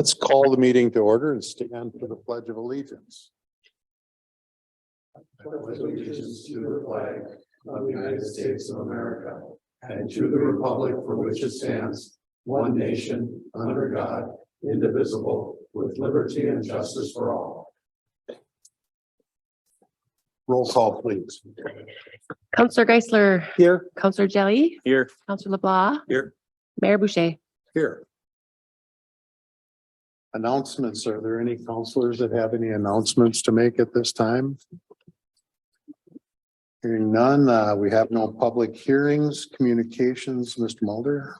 Let's call the meeting to order and stand for the Pledge of Allegiance. I pledge allegiance to the flag of the United States of America and to the republic for which it stands, one nation, under God, indivisible, with liberty and justice for all. Roll call, please. Councillor Geisler. Here. Councillor Jelly. Here. Councillor LeBlanc. Here. Mayor Boucher. Here. Announcements. Are there any councilors that have any announcements to make at this time? Hearing none, we have no public hearings, communications. Mr. Mulder.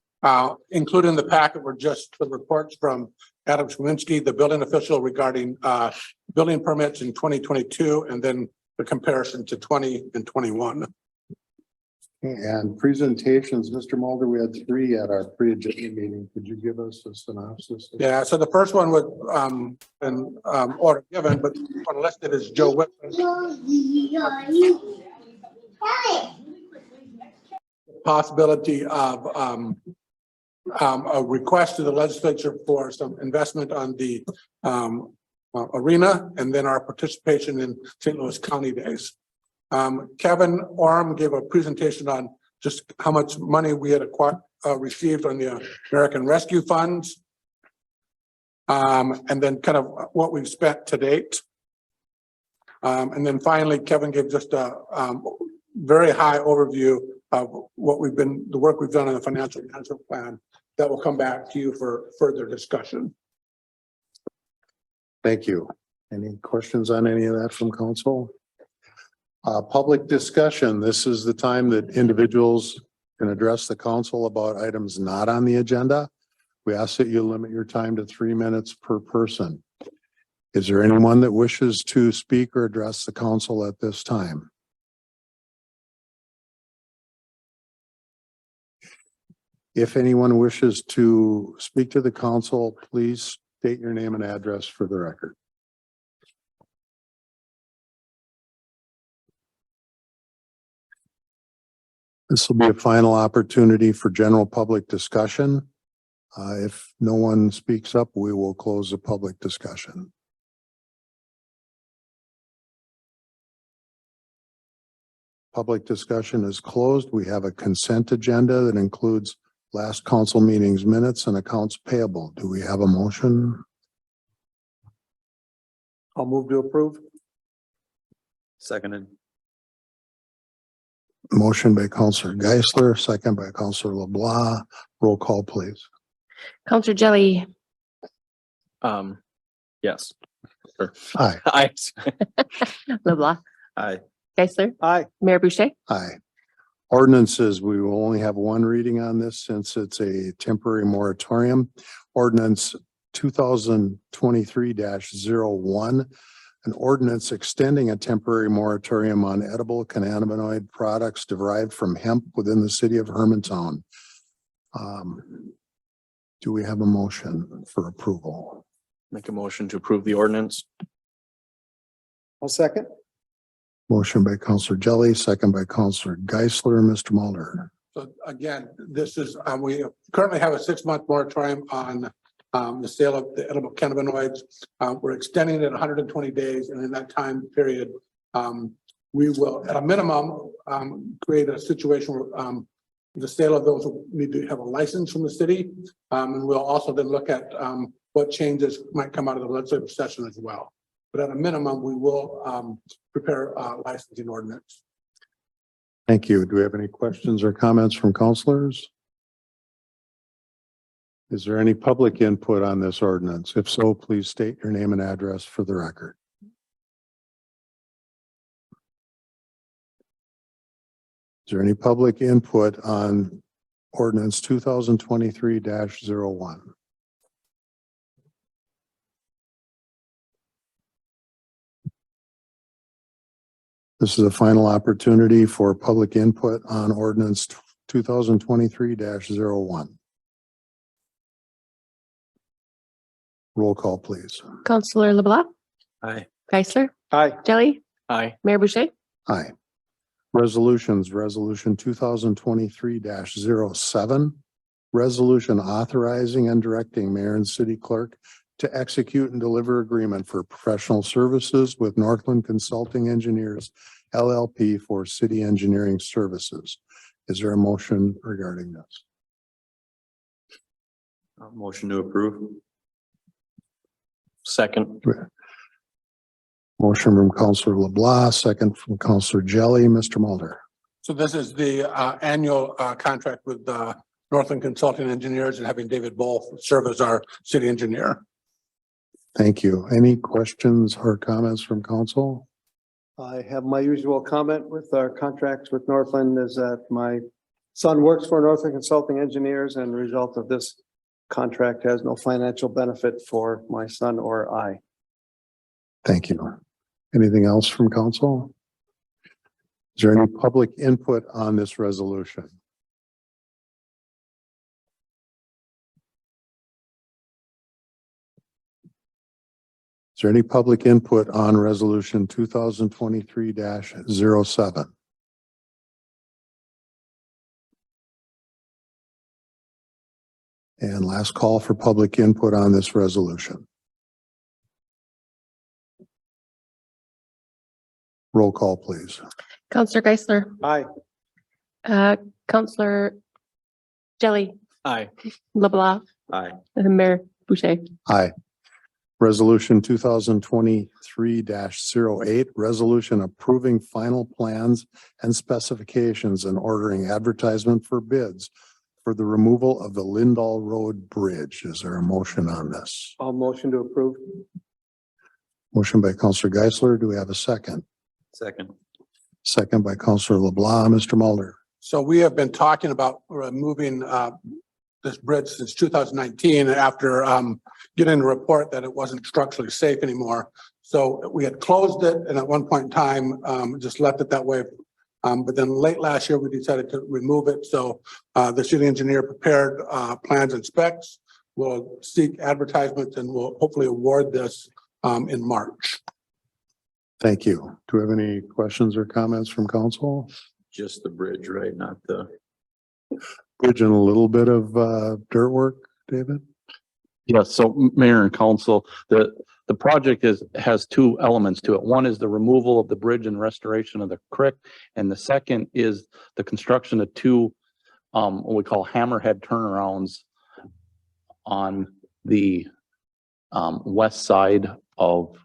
Included in the packet were just the reports from Adam Schwinski, the building official, regarding building permits in 2022, and then the comparison to 20 and 21. And presentations, Mr. Mulder, we had 3 at our pre-agenda meeting. Could you give us a synopsis? Yeah, so the first one was in order given, but one listed as Joe Whitman. Possibility of a request to the legislature for some investment on the arena, and then our participation in St. Louis County Days. Kevin Orm gave a presentation on just how much money we had received on the American Rescue Funds, and then kind of what we've spent to date. And then finally, Kevin gave just a very high overview of the work we've done on the financial management plan that will come back to you for further discussion. Thank you. Any questions on any of that from council? Public discussion. This is the time that individuals can address the council about items not on the agenda. We ask that you limit your time to 3 minutes per person. Is there anyone that wishes to speak or address the council at this time? If anyone wishes to speak to the council, please state your name and address for the record. This will be a final opportunity for general public discussion. If no one speaks up, we will close the public discussion. Public discussion is closed. We have a consent agenda that includes last council meeting's minutes and accounts payable. Do we have a motion? I'll move to approve. Seconded. Motion by Councillor Geisler, second by Councillor LeBlanc. Roll call, please. Councillor Jelly. Yes. Sure. Aye. Aye. LeBlanc. Aye. Geisler. Aye. Mayor Boucher. Aye. Ordinances, we will only have one reading on this since it's a temporary moratorium. Ordinance 2023-01, an ordinance extending a temporary moratorium on edible cannabinoid products derived from hemp within the city of Hermantown. Do we have a motion for approval? Make a motion to approve the ordinance. I'll second. Motion by Councillor Jelly, second by Councillor Geisler. Mr. Mulder. So again, this is, we currently have a 6-month moratorium on the sale of the edible cannabinoids. We're extending it 120 days, and in that time period, we will, at a minimum, create a situation where the sale of those will need to have a license from the city, and we'll also then look at what changes might come out of the legislative session as well. But at a minimum, we will prepare a licensing ordinance. Thank you. Do we have any questions or comments from councilors? Is there any public input on this ordinance? If so, please state your name and address for the record. Is there any public input on ordinance 2023-01? This is a final opportunity for public input on ordinance 2023-01. Roll call, please. Councillor LeBlanc. Aye. Geisler. Aye. Jelly. Aye. Mayor Boucher. Aye. Resolutions, resolution 2023-07. Resolution authorizing and directing mayor and city clerk to execute and deliver agreement for professional services with Northland Consulting Engineers LLP for city engineering services. Is there a motion regarding this? Motion to approve. Second. Motion from Counselor LeBlanc, second from Counselor Jelly. Mr. Mulder. So this is the annual contract with Northland Consulting Engineers and having David Bull serve as our city engineer. Thank you. Any questions or comments from council? I have my usual comment with our contracts with Northland is that my son works for Northland Consulting Engineers, and the result of this contract has no financial benefit for my son or I. Thank you. Anything else from council? Is there any public input on this resolution? Is there any public input on resolution 2023-07? And last call for public input on this resolution. Roll call, please. Counselor Geisler, Aye. Counselor Jelly, Aye. LeBlanc, Aye. and Mayor Boucher. Aye. Resolution 2023-08, resolution approving final plans and specifications and ordering advertisement for bids for the removal of the Lindahl Road Bridge. Is there a motion on this? I'll motion to approve. Motion by Counselor Geisler. Do we have a second? Second. Second by Counselor LeBlanc. Mr. Mulder. So we have been talking about removing this bridge since 2019 after getting a report that it wasn't structurally safe anymore. So we had closed it, and at one point in time, just left it that way. But then late last year, we decided to remove it. So the city engineer prepared plans and specs. We'll seek advertisements and we'll hopefully award this in March. Thank you. Do we have any questions or comments from council? Just the bridge, right? Not the. Bridge and a little bit of dirt work, David? Yes, so Mayor and Council, the project has two elements to it. One is the removal of the bridge and restoration of the creek, and the second is the construction of two what we call hammerhead turnarounds on the west side of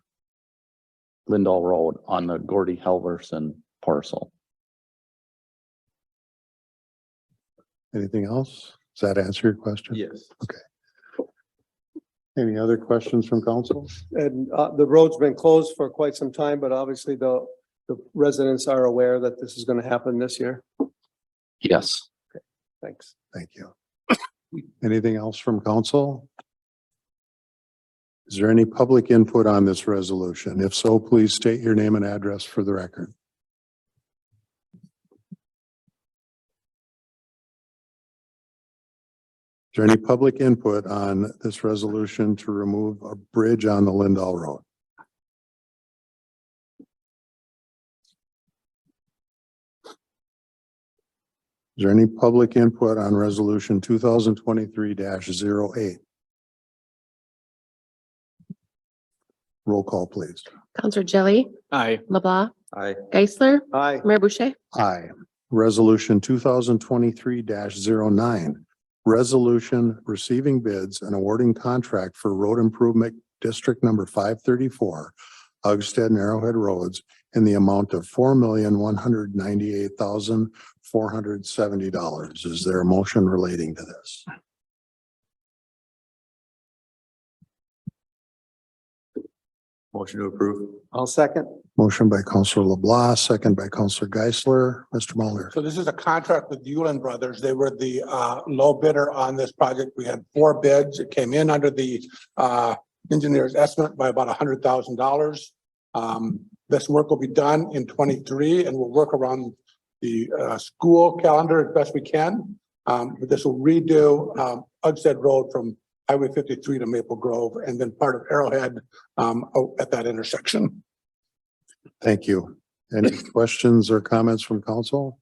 Lindahl Road on the Gordy Helverson parcel. Anything else? Does that answer your question? Yes. Any other questions from council? And the road's been closed for quite some time, but obviously the residents are aware that this is going to happen this year. Yes. Thanks. Thank you. Anything else from council? Is there any public input on this resolution? If so, please state your name and address for the record. Is there any public input on this resolution to remove a bridge on the Lindahl Road? Is there any public input on resolution 2023-08? Roll call, please. Counselor Jelly, Aye. LeBlanc, Aye. Geisler, Aye. Mayor Boucher. Aye. Resolution 2023-09. Resolution receiving bids and awarding contract for road improvement district number 534, Uggstead and Arrowhead Roads, in the amount of $4,198,470. Is there a motion relating to this? Motion to approve. I'll second. Motion by Counselor LeBlanc, second by Counselor Geisler. Mr. Mulder. So this is a contract with Yulin Brothers. They were the low bidder on this project. We had 4 bids. It came in under the engineer's estimate by about $100,000. This work will be done in 23 and we'll work around the school calendar as best we can. But this will redo Uggstead Road from Highway 53 to Maple Grove and then part of Arrowhead at that intersection. Thank you. Any questions or comments from council?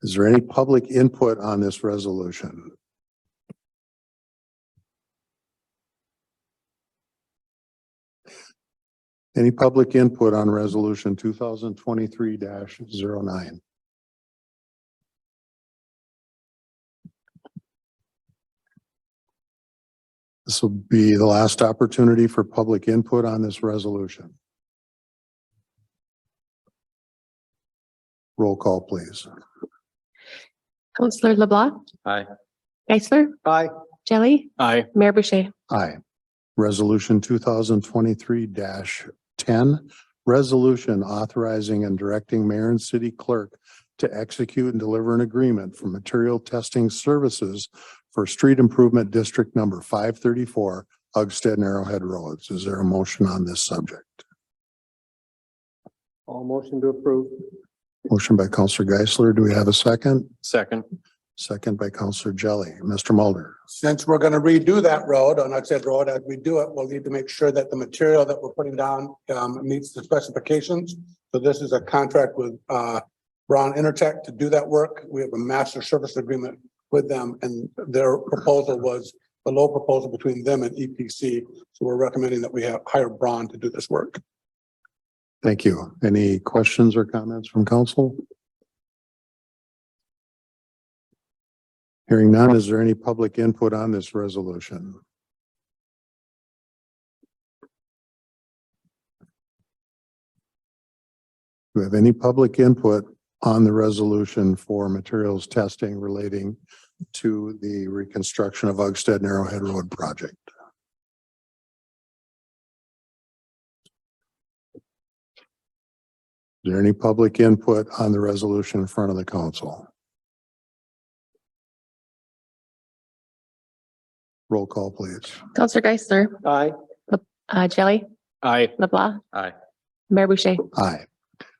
Is there any public input on this resolution? Any public input on resolution 2023-09? This will be the last opportunity for public input on this resolution. Roll call, please. Counselor LeBlanc, Aye. Geisler, Aye. Jelly, Aye. Mayor Boucher. Aye. Resolution 2023-10, resolution authorizing and directing mayor and city clerk to execute and deliver an agreement for material testing services for street improvement district number 534, Uggstead and Arrowhead Roads. Is there a motion on this subject? All motion to approve. Motion by Counselor Geisler. Do we have a second? Second. Second by Counselor Jelly. Mr. Mulder. Since we're gonna redo that road, on Uggstead Road, as we do it, we'll need to make sure that the material that we're putting down meets the specifications. So this is a contract with Brown Intertech to do that work. We have a master service agreement with them, and their proposal was the low proposal between them and EPC. So we're recommending that we hire Braun to do this work. Thank you. Any questions or comments from council? Hearing none, is there any public input on this resolution? Do we have any public input on the resolution for materials testing relating to the reconstruction of Uggstead and Arrowhead Road project? Is there any public input on the resolution in front of the council? Roll call, please. Counselor Geisler, Aye. Jelly, Aye. LeBlanc, Aye. Mayor Boucher. Aye.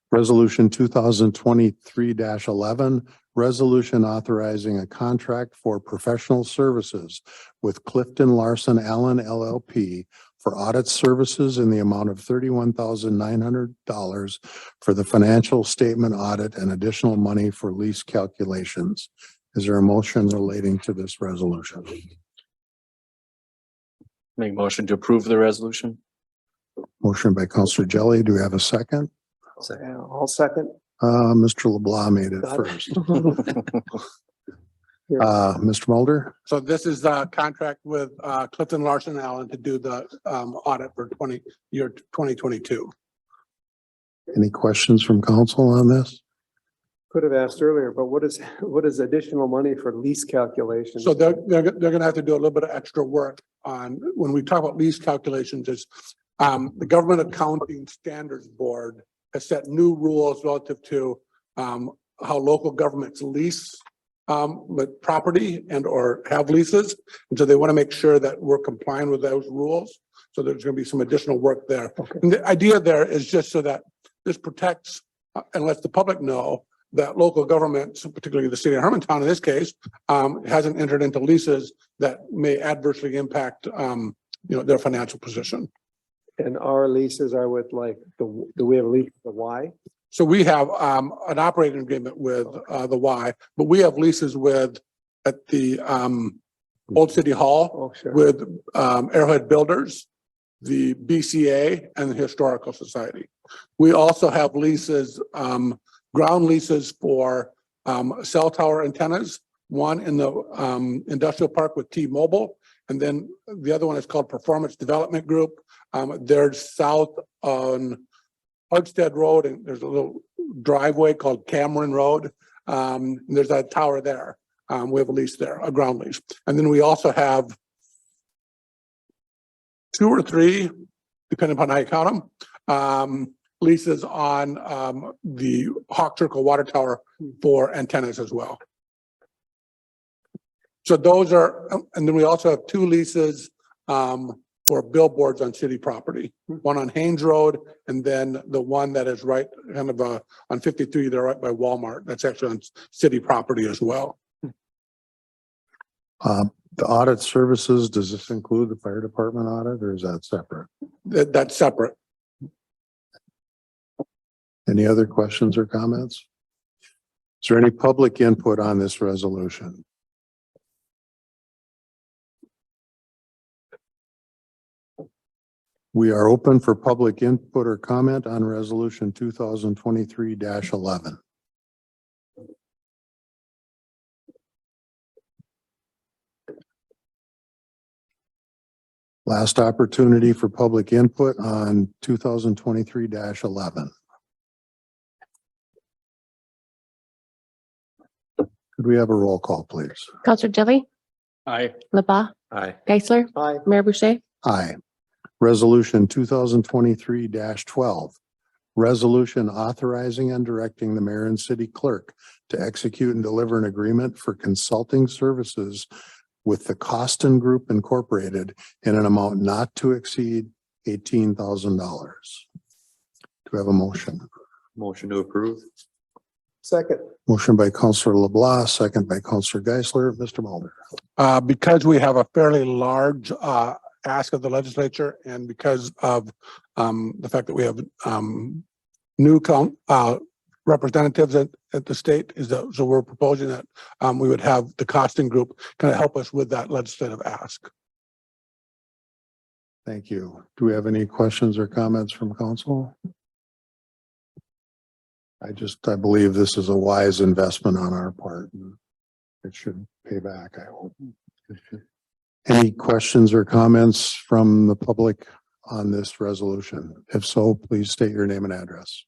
Resolution 2023-11, resolution authorizing a contract for professional services with Clifton Larson Allen LLP for audit services in the amount of $31,900 for the financial statement audit and additional money for lease calculations. Is there a motion relating to this resolution? Make motion to approve the resolution. Motion by Counselor Jelly. Do we have a second? I'll second. Mr. LeBlanc made it Got it. first. Mr. Mulder? So this is a contract with Clifton Larson Allen to do the audit for year 2022. Any questions from council on this? Could have asked earlier, but what is additional money for lease calculations? So they're gonna have to do a little bit of extra work on, when we talk about lease calculations, is the Government Accounting Standards Board has set new rules relative to how local governments lease with property and or have leases. And so they want to make sure that we're complying with those rules. So there's going to be some additional work there. Okay. And the idea there is just so that this protects and lets the public know that local governments, particularly the city of Hermantown in this case, hasn't entered into leases that may adversely impact their financial position. And our leases are with like do we have a lease with the Y? So we have an operating agreement with the Y, but we have leases at the Old City Hall Oh, sure. with Arrowhead Builders, the BCA, and the Historical Society. We also have leases, ground leases for cell tower antennas, one in the industrial park with T-Mobile, and then the other one is called Performance Development Group. They're south on Uggstead Road, and there's a little driveway called Cameron Road. There's a tower there. We have a lease there, a ground lease. And then we also have 2 or 3, depending upon how you count them, leases on the Hawk Circle Water Tower for antennas as well. So those are, and then we also have 2 leases for billboards on city property, one on Haynes Road, and then the one that is right kind of on 53, they're right by Walmart. That's actually on city property as well. The audit services, does this include the fire department audit or is that separate? That's separate. Any other questions or comments? Is there any public input on this resolution? We are open for public input or comment on resolution 2023-11. Last opportunity for public input on 2023-11. Could we have a roll call, please? Counselor Jelly, Aye. LeBlanc, Aye. Geisler, Aye. Mayor Boucher, Aye. Resolution 2023-12. Resolution authorizing and directing the mayor and city clerk to execute and deliver an agreement for consulting services with the Costin Group Incorporated in an amount not to exceed $18,000. Do we have a motion? Motion to approve. Second. Motion by Counselor LeBlanc, second by Counselor Geisler. Mr. Mulder. Because we have a fairly large ask of the legislature and because of the fact that we have new representatives at the state so we're proposing that we would have the costing group kind of help us with that legislative ask. Thank you. Do we have any questions or comments from council? I believe this is a wise investment on our part. And it should pay back, I hope. Any questions or comments from the public on this resolution? If so, please state your name and address.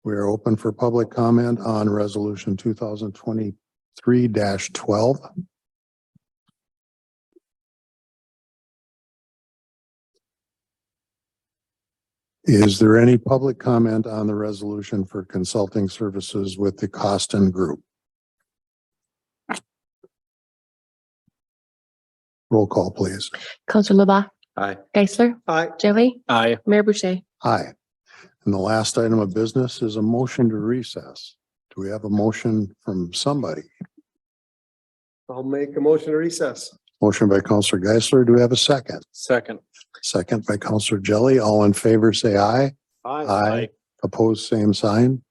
We are open for public comment on resolution 2023-12. Is there any public comment on the resolution for consulting services with the Costin Group? Roll call, please. Counselor LeBlanc, Aye. Geisler, Aye. Jelly, Aye. Mayor Boucher, Aye. And the last item of business is a motion to recess. Do we have a motion from somebody? I'll make a motion to recess. Motion by Counselor Geisler. Do we have a second? Second. Second by Counselor Jelly. All in favor, say aye. Aye. Aye. Opposed, same sign.